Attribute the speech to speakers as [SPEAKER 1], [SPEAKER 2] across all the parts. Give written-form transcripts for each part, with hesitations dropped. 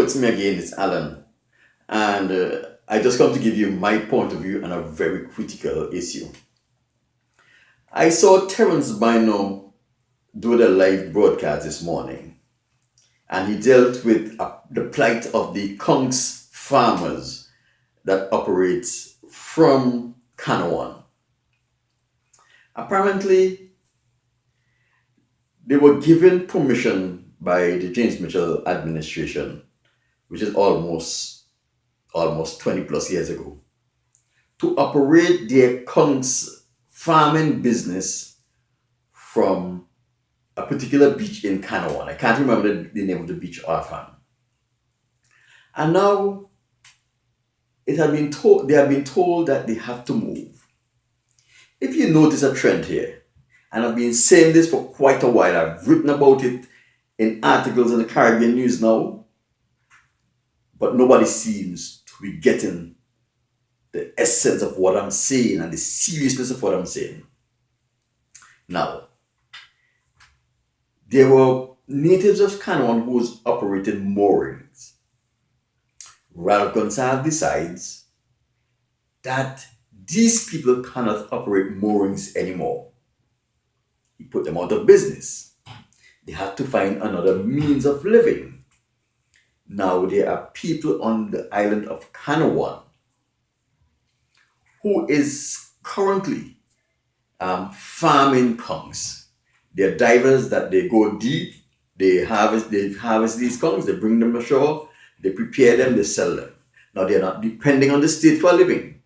[SPEAKER 1] It's me again, it's Alan. And I just come to give you my point of view on a very critical issue. I saw Terence Bynum do the live broadcast this morning, and he dealt with the plight of the Kunks farmers that operates from Canouan. Apparently, they were given permission by the James Mitchell administration, which is almost 20 plus years ago, to operate their Kunks farming business from a particular beach in Canouan. I can't remember the name of the beach offhand. And now they have been told that they have to move. If you notice a trend here, and I've been saying this for quite a while, I've written about it in articles in the Caribbean News now, but nobody seems to be getting the essence of what I'm saying and the seriousness of what I'm saying. Now, there were natives of Canouan who was operating moorings. Ralph Gonsalves decides that these people cannot operate moorings anymore. He put them out of business. They had to find another means of living. Now there are people on the island of Canouan who is currently farming kongs. They're divers that they go deep, they harvest these kongs, they bring them ashore, they prepare them, they sell them. Now they're not depending on the state for a living.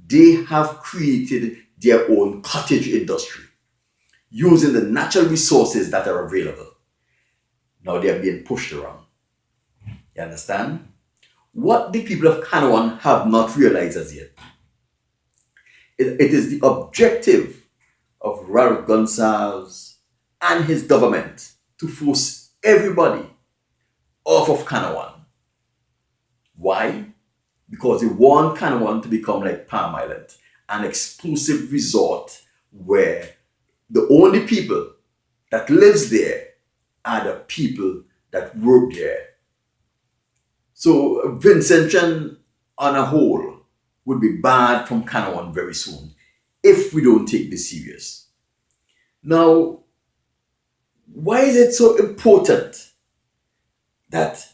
[SPEAKER 1] They have created their own cottage industry using the natural resources that are available. Now they are being pushed around. You understand? What the people of Canouan have not realized as yet, it is the objective of Ralph Gonsalves and his government to force everybody off of Canouan. Why? Because they want Canouan to become like Palm Island, an exclusive resort where the only people that lives there are the people that work there. So Vincy on a whole would be banned from Canouan very soon if we don't take this serious. Now, why is it so important that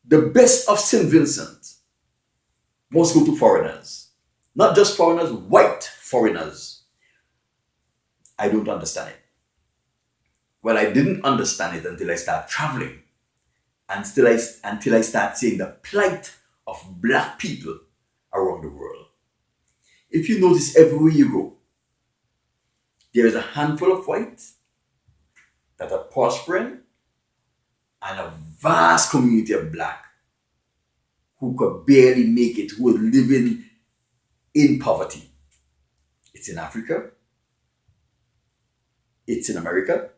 [SPEAKER 1] the best of St. Vincent must go to foreigners? Not just foreigners, white foreigners. I don't understand it. Well, I didn't understand it until I started traveling. Until I start seeing the plight of black people around the world. If you notice, everywhere you go, there is a handful of whites that are prospering and a vast community of black who could barely make it, who are living in poverty. It's in Africa, it's in America,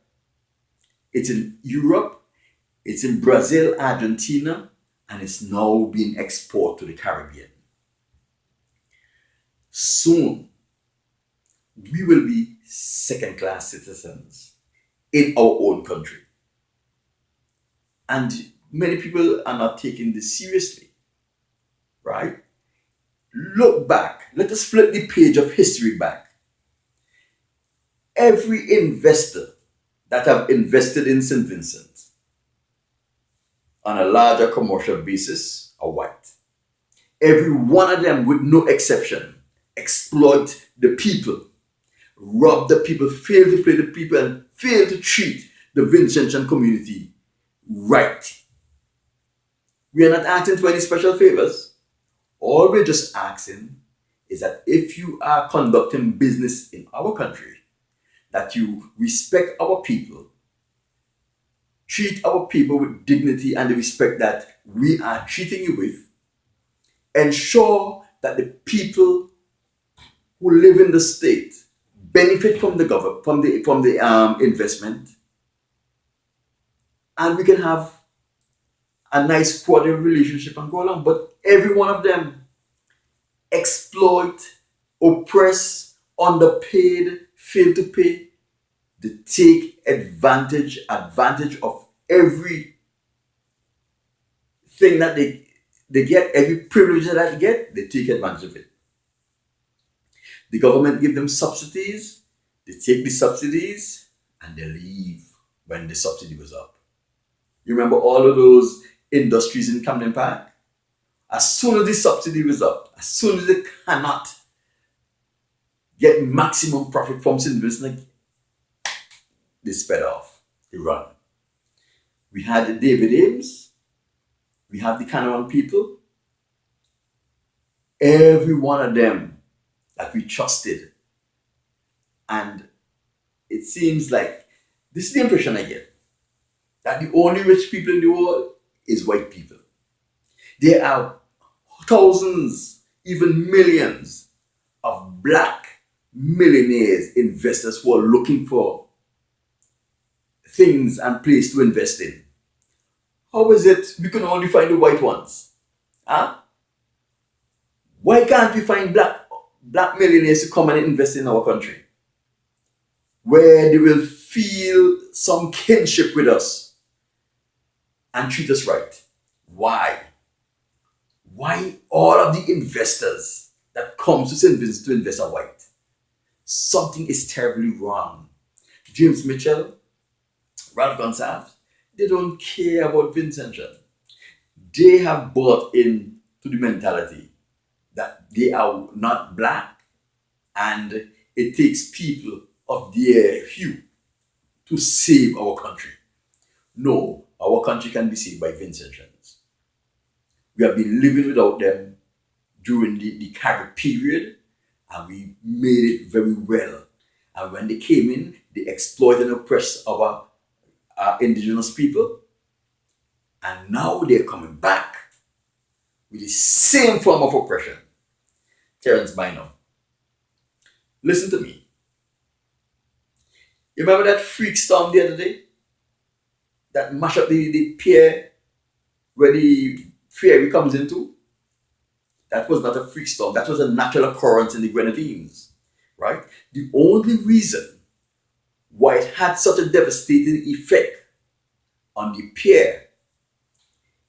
[SPEAKER 1] it's in Europe, it's in Brazil, Argentina, and it's now being exported to the Caribbean. Soon, we will be second-class citizens in our own country. And many people are not taking this seriously, right? Look back. Let us flip the page of history back. Every investor that have invested in St. Vincent on a larger commercial basis are white. Every one of them, with no exception, exploit the people, rob the people, fail to play the people, and fail to treat the Vincentian community right. We are not asking for any special favors. All we're just asking is that if you are conducting business in our country, that you respect our people, treat our people with dignity and the respect that we are treating you with, ensure that the people who live in the state benefit from the government, from the investment, and we can have a nice cordial relationship and go along. But every one of them exploit, oppress, underpaid, fail to pay. They take advantage of every thing that they get, every privilege that they get, they take advantage of it. The government give them subsidies, they take the subsidies, and they leave when the subsidy was up. You remember all of those industries in Camden Park? As soon as the subsidy was up, as soon as they cannot get maximum profit from investment, they sped off, they run. We had the David Ames, we have the Canouan people, every one of them that we trusted. And it seems like, this is the impression I get, that the only rich people in the world is white people. There are thousands, even millions of black millionaires, investors who are looking for things and place to invest in. How is it we can only find the white ones? Huh? Why can't we find black millionaires to come and invest in our country, where they will feel some kinship with us and treat us right? Why? Why all of the investors that come to invest are white? Something is terribly wrong. James Mitchell, Ralph Gonsalves, they don't care about Vincy. They have bought into the mentality that they are not black and it takes people of their hue to save our country. No, our country can be saved by Vincentians. We have been living without them during the Carib period, and we made it very well. And when they came in, they exploited and oppressed our indigenous people. And now they're coming back with the same form of oppression. Terence Bynum, listen to me. You remember that freak storm the other day? That mashed up the pier where the ferry comes into? That was not a freak storm. That was a natural occurrence in the Grenadines, right? The only reason why it had such a devastating effect on the pier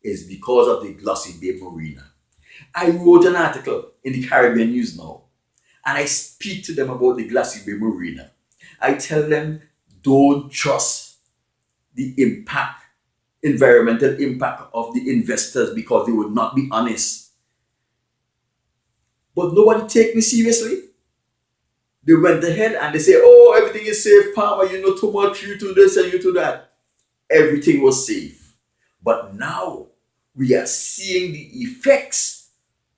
[SPEAKER 1] is because of the Glossy Bay Marina. I wrote an article in the Caribbean News Now, and I speak to them about the Glossy Bay Marina. I tell them, don't trust the environmental impact of the investors, because they would not be honest. But nobody take me seriously. They went ahead and they say, oh, everything is safe, Palmer, you know too much, you do this and you do that. Everything was safe. But now we are seeing the effects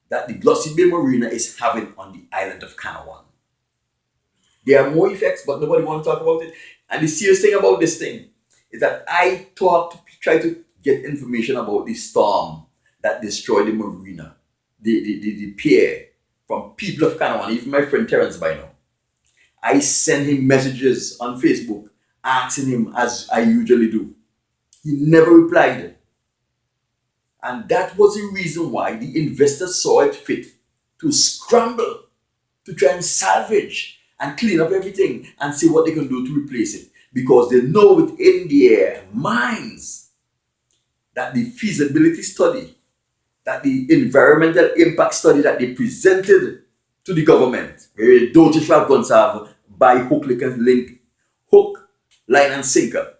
[SPEAKER 1] that the Glossy Bay Marina is having on the island of Canouan. There are more effects, but nobody wants to talk about it. And the serious thing about this thing is that I try to get information about the storm that destroyed the marina, the pier, from people of Canouan, even my friend Terence Bynum. I send him messages on Facebook asking him, as I usually do. He never replied. And that was the reason why the investors saw it fit to scramble, to try and salvage and clean up everything and see what they can do to replace it. Because they know within their minds that the feasibility study, that the environmental impact study that they presented to the government, don't you have Gonsalves by hook, line and sinker,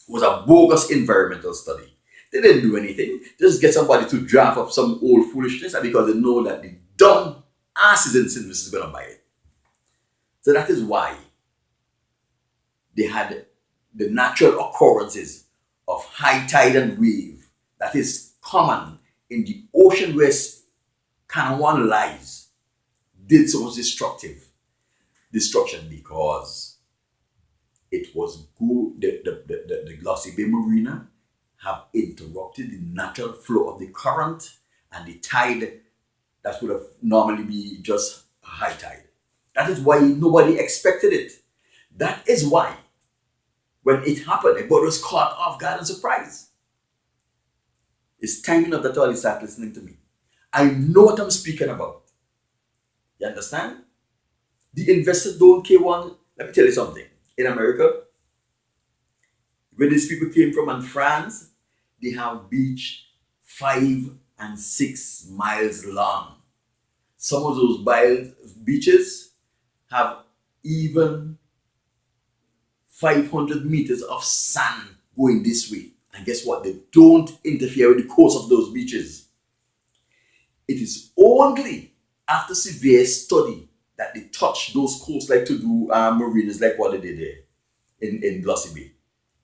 [SPEAKER 1] was a bogus environmental study. They didn't do anything. Just get somebody to draft up some old foolishness, because they know that the dumb asses in St. Vincent is going to buy it. So that is why they had the natural occurrences of high tide and wave that is common in the ocean where Canouan lies, did so much destruction because it was good. The Glossy Bay Marina have interrupted the natural flow of the current and the tide that would have normally be just a high tide. That is why nobody expected it. That is why when it happened, everybody was caught off guard and surprised. It's time enough that all you start listening to me. I know what I'm speaking about. You understand? The investors don't care one. Let me tell you something. In America, where these people came from, and France, they have beach 5 and 6 miles long. Some of those beaches have even 500 meters of sand going this way. And guess what? They don't interfere with the coast of those beaches. It is only after severe study that they touch those coasts, like to do marinas like what they did there in Glossy Bay.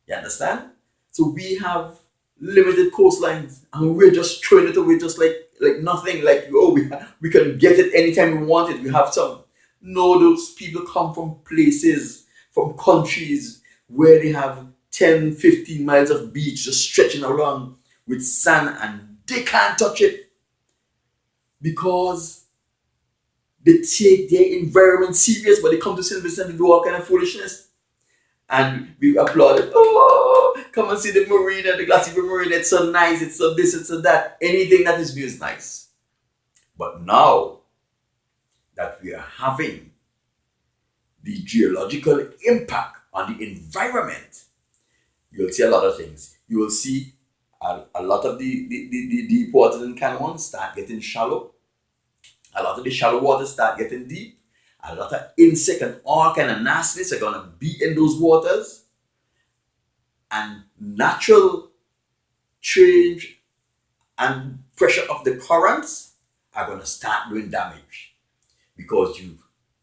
[SPEAKER 1] You understand? So we have limited coastlines and we're just throwing it away just like nothing. Like, oh, we can get it anytime we want it. We have some. No, those people come from places, from countries where they have 10, 15 miles of beach just stretching along with sand and they can't touch it because they take their environment serious, but they come to St. Vincent and do all kind of foolishness. And we applaud it. Oh, come and see the marina, the Glassy Bay Marina. It's so nice. It's so this, it's so that. Anything that is new is nice. But now that we are having the geological impact on the environment, you'll see a lot of things. You will see a lot of the deep waters in Canouan start getting shallow. A lot of the shallow waters start getting deep. A lot of insect and all kind of nastiness are gonna be in those waters, and natural change and pressure of the currents are gonna start doing damage because you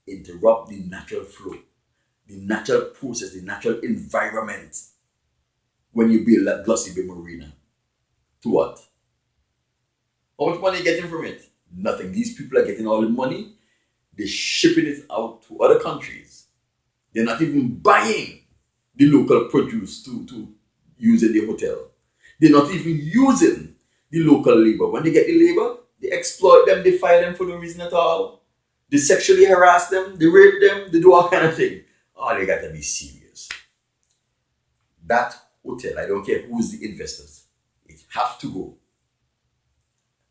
[SPEAKER 1] interrupt the natural flow, the natural process, the natural environment when you build that Glossy Bay Marina. To what? How much money are you getting from it? Nothing. These people are getting all the money. They're shipping it out to other countries. They're not even buying the local produce to use in the hotel. They're not even using the local labor. When they get the labor, they exploit them, they fire them for no reason at all. They sexually harass them, they rape them, they do all kind of thing. Oh, they got to be serious. That hotel, I don't care who's the investors, it have to go.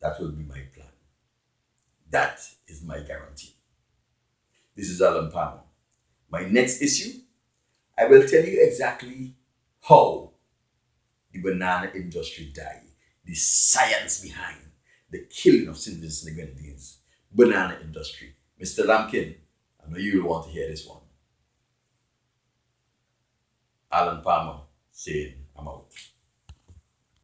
[SPEAKER 1] That will be my plan. That is my guarantee. This is Alan Palmer. My next issue, I will tell you exactly how the banana industry died, the science behind the killing of St. Vincent and the Grenadines, banana industry. Mr. Lampkin, I know you will want to hear this one. Alan Palmer saying, I'm out.